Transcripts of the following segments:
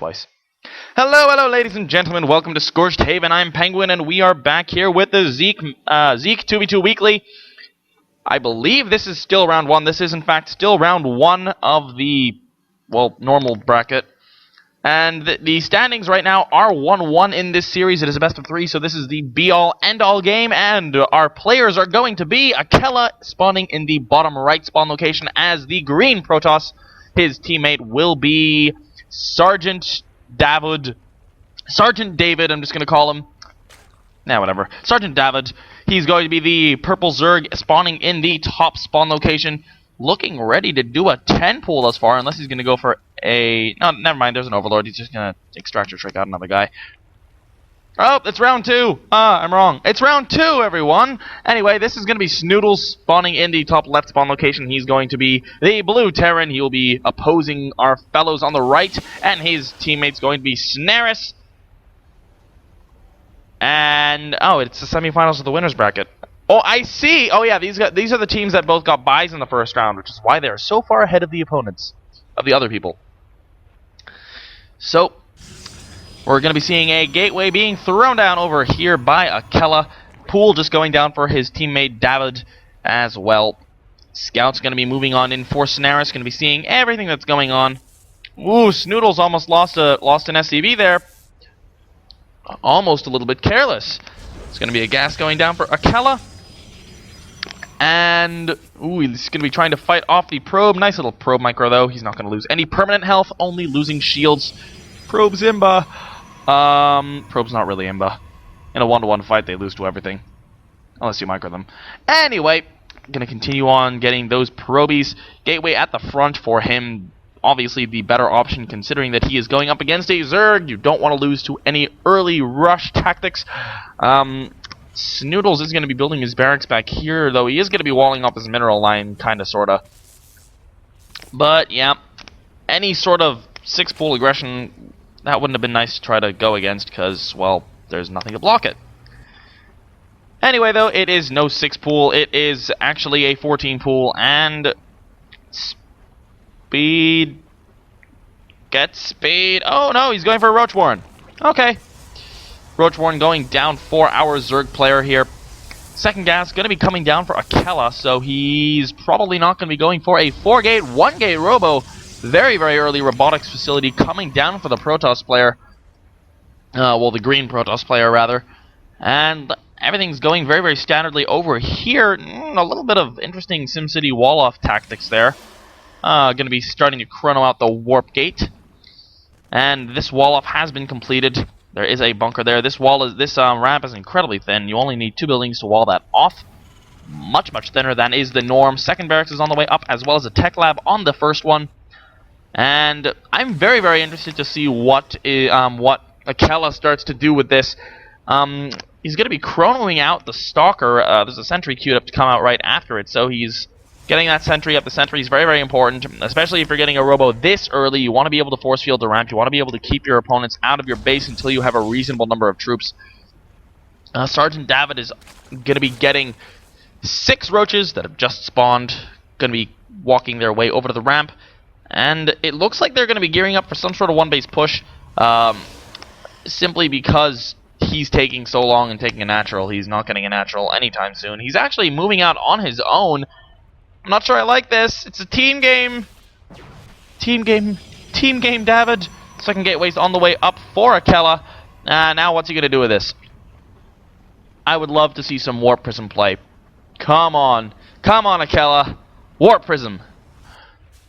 twice. Hello, ladies and gentlemen. Welcome to Scorched Haven. I'm PengWin, and we are back here with the Zeke 2v2 Weekly. I believe this is still round 1. This is, in fact, still round 1 of the, well, normal bracket. And the standings right now are 1-1 in this series. It is a best of 3, so this is the be-all, end-all game. And our players are going to be Akela spawning in the bottom right spawn location as the green Protoss. His teammate will be Sergeant David, I'm just going to call him. Whatever. Sergeant David. He's going to be the purple Zerg spawning in the top spawn location. Looking ready to do a 10 pool thus far, unless he's going to go for a... No, never mind, there's an Overlord. He's just going to extract or trick out another guy. Oh, it's round 2. I'm wrong. It's round 2, everyone. Anyway, this is going to be Snuduls spawning in the top left spawn location. He's going to be the blue Terran. He will be opposing our fellows on the right, and his teammate's going to be Snaris. And, oh, it's the semifinals of the winners bracket. Oh, I see. Oh, yeah, these are the teams that both got buys in the first round, which is why they're so far ahead of the opponents, of the other people. So, we're going to be seeing a gateway being thrown down over here by Akela. Pool just going down for his teammate David as well. Scout's going to be moving on in for Snaris. Going to be seeing everything that's going on. Ooh, Snoodles almost lost an SCV there. Almost a little bit careless. It's going to be a gas going down for Akela. And, ooh, he's going to be trying to fight off the probe. Nice little probe micro, though. He's not going to lose any permanent health, only losing shields. Probe's Imba. Probe's not really Imba. In a 1-to-1 fight, they lose to everything. Unless you micro them. Anyway, going to continue on getting those probies. Gateway at the front for him. Obviously, the better option, considering that he is going up against a Zerg. You don't want to lose to any early rush tactics. Snoodles is going to be building his barracks back here, though he is going to be walling up his mineral line, kind of, sort of. But, yeah, any sort of 6-pool aggression, that wouldn't have been nice to try to go against, because, well, there's nothing to block it. Anyway, though, it is no 6-pool. It is actually a 14-pool, and speed. Get speed. Oh, no, he's going for a Roach Warren. Okay. Roach Warren going down for our Zerg player here. Second gas going to be coming down for Akela, so he's probably not going to be going for a 4-gate, 1-gate Robo. Very, very early robotics facility coming down for the Protoss player. Well, the green Protoss player, rather. And everything's going very, very standardly over here. A little bit of interesting SimCity wall-off tactics there. Going to be starting to chrono out the warp gate. And this wall-off has been completed. There is a bunker there. This ramp is incredibly thin. You only need 2 buildings to wall that off. Much, much thinner than is the norm. Second barracks is on the way up, as well as a tech lab on the first one. And I'm very, very interested to see what Akela starts to do with this. He's going to be chronoing out the Stalker. There's a sentry queued up to come out right after it, so he's getting that sentry up. The sentry is very, very important, especially if you're getting a robo this early. You want to be able to force field the ramp. You want to be able to keep your opponents out of your base until you have a reasonable number of troops. Sergeant David is going to be getting 6 roaches that have just spawned. Going to be walking their way over to the ramp. And it looks like they're going to be gearing up for some sort of one-base push. Simply because he's taking so long and taking a natural. He's not getting a natural anytime soon. He's actually moving out on his own. I'm not sure I like this. It's a team game. Team game, David. Second gateway's on the way up for Akela. Now what's he going to do with this? I would love to see some Warp Prism play. Come on. Come on, Akela. Warp Prism.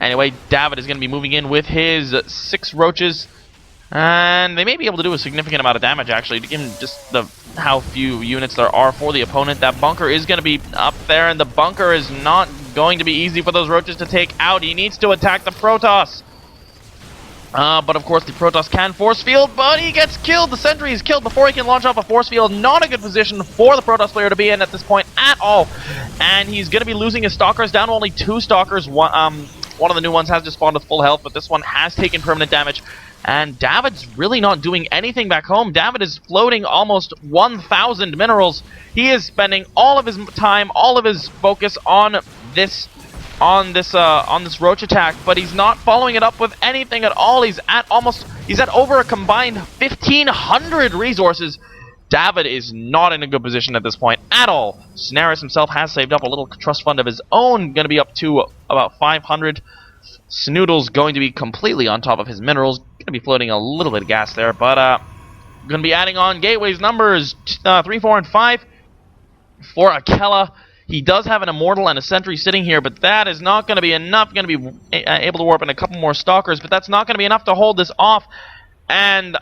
Anyway, David is going to be moving in with his 6 roaches. And they may be able to do a significant amount of damage, actually, given just how few units there are for the opponent. That bunker is going to be up there, and the bunker is not going to be easy for those roaches to take out. He needs to attack the Protoss. But, of course, the Protoss can force field, but he gets killed. The sentry is killed before he can launch off a force field. Not a good position for the Protoss player to be in at this point at all. And he's going to be losing his Stalkers, down to only 2 Stalkers. One of the new ones has just spawned with full health, but this one has taken permanent damage. And David's really not doing anything back home. David is floating almost 1,000 minerals. He is spending all of his time, all of his focus on this on this Roach attack, but he's not following it up with anything at all. He's at over a combined 1,500 resources. Davud is not in a good position at this point at all. Snaris himself has saved up a little trust fund of his own, going to be up to about 500. Snuduls going to be completely on top of his minerals, going to be floating a little bit of gas there, but going to be adding on Gateway's numbers 3, 4, and 5 for Akela. He does have an Immortal and a Sentry sitting here, but that is not going to be enough. Going to be able to warp in a couple more Stalkers, but that's not going to be enough to hold this off. And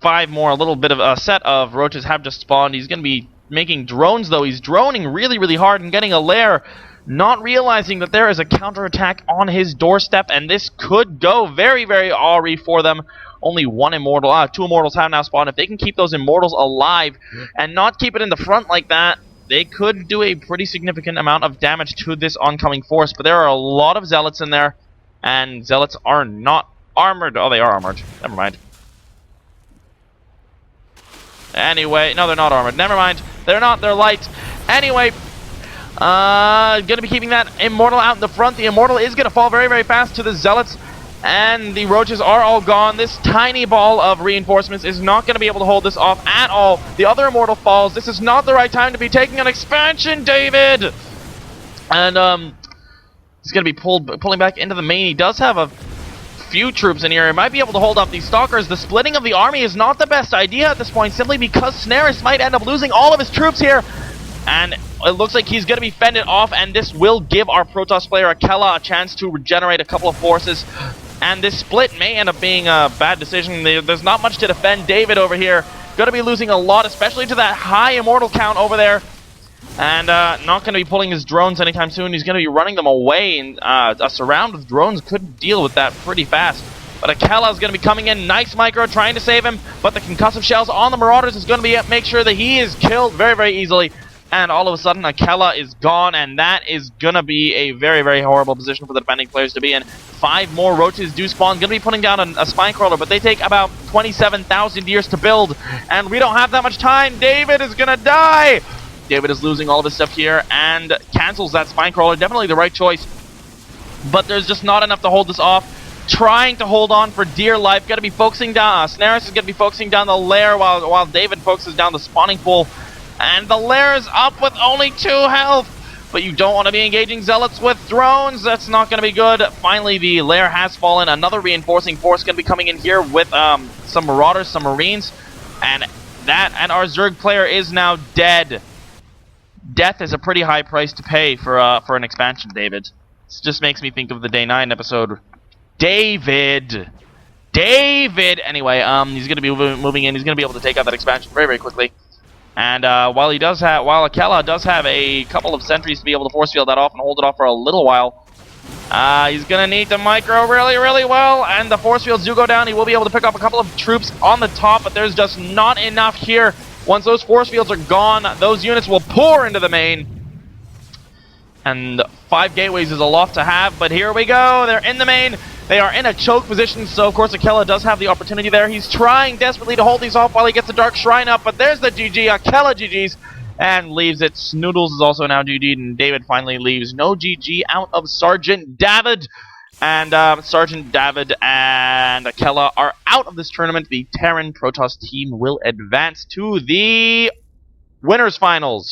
5 more, a little bit of a set of Roaches have just spawned. He's going to be making drones, though. He's droning really, really hard and getting a lair, not realizing that there is a counterattack on his doorstep, and this could go very, very awry for them. Only one Immortal, 2 Immortals have now spawned. If they can keep those Immortals alive and not keep it in the front like that, they could do a pretty significant amount of damage to this oncoming force. But there are a lot of Zealots in there, and Zealots are not armored. Oh, they are armored. Never mind. Anyway, no, they're not armored. Never mind. They're not. They're light. Anyway, gonna be keeping that Immortal out in the front. The Immortal is gonna fall very, very fast to the Zealots, and the Roaches are all gone. This tiny ball of reinforcements is not going to be able to hold this off at all. The other Immortal falls. This is not the right time to be taking an expansion, David! And, he's going to be pulling back into the main. He does have a few troops in here. He might be able to hold off these Stalkers. The splitting of the army is not the best idea at this point, simply because Snaris might end up losing all of his troops here. And it looks like he's going to be fended off, and this will give our Protoss player Akela a chance to regenerate a couple of forces. And this split may end up being a bad decision. There's not much to defend. David over here going to be losing a lot, especially to that high Immortal count over there. And not going to be pulling his drones anytime soon. He's going to be running them away, and a surround of drones could deal with that pretty fast. But Akela is going to be coming in. Nice micro, trying to save him. But the concussive shells on the Marauders is going to make sure that he is killed very, very easily. And all of a sudden, Akela is gone, and that is going to be a very, very horrible position for the defending players to be in. 5 more Roaches do spawn. Going to be putting down a Spine Crawler, but they take about 27,000 years to build, and we don't have that much time. David is going to die! David is losing all of his stuff here, and cancels that Spine Crawler. Definitely the right choice, but there's just not enough to hold this off. Trying to hold on for dear life. Got to be focusing down. Snaris is going to be focusing down the lair while David focuses down the spawning pool. And the lair is up with only 2 health. But you don't want to be engaging Zealots with drones. That's not going to be good. Finally, the lair has fallen. Another reinforcing force going to be coming in here with some Marauders, some Marines. And our Zerg player is now dead. Death is a pretty high price to pay for an expansion, David. This just makes me think of the Day 9 episode. David! Anyway, he's going to be moving in. He's going to be able to take out that expansion very, very quickly. And while Akela does have a couple of sentries to be able to force field that off and hold it off for a little while, he's going to need to micro really, really well, and the force fields do go down. He will be able to pick up a couple of troops on the top, but there's just not enough here. Once those force fields are gone, those units will pour into the main. And 5 gateways is a lot to have, but here we go. They're in the main. They are in a choke position, so of course Akela does have the opportunity there. He's trying desperately to hold these off while he gets the Dark Shrine up, but there's the GG. Akela GG's and leaves it. Snuduls is also now GG'd, and David finally leaves. No GG out of SrgDavud. And SrgDavud and Akela are out of this tournament. The Terran Protoss team will advance to the winners finals.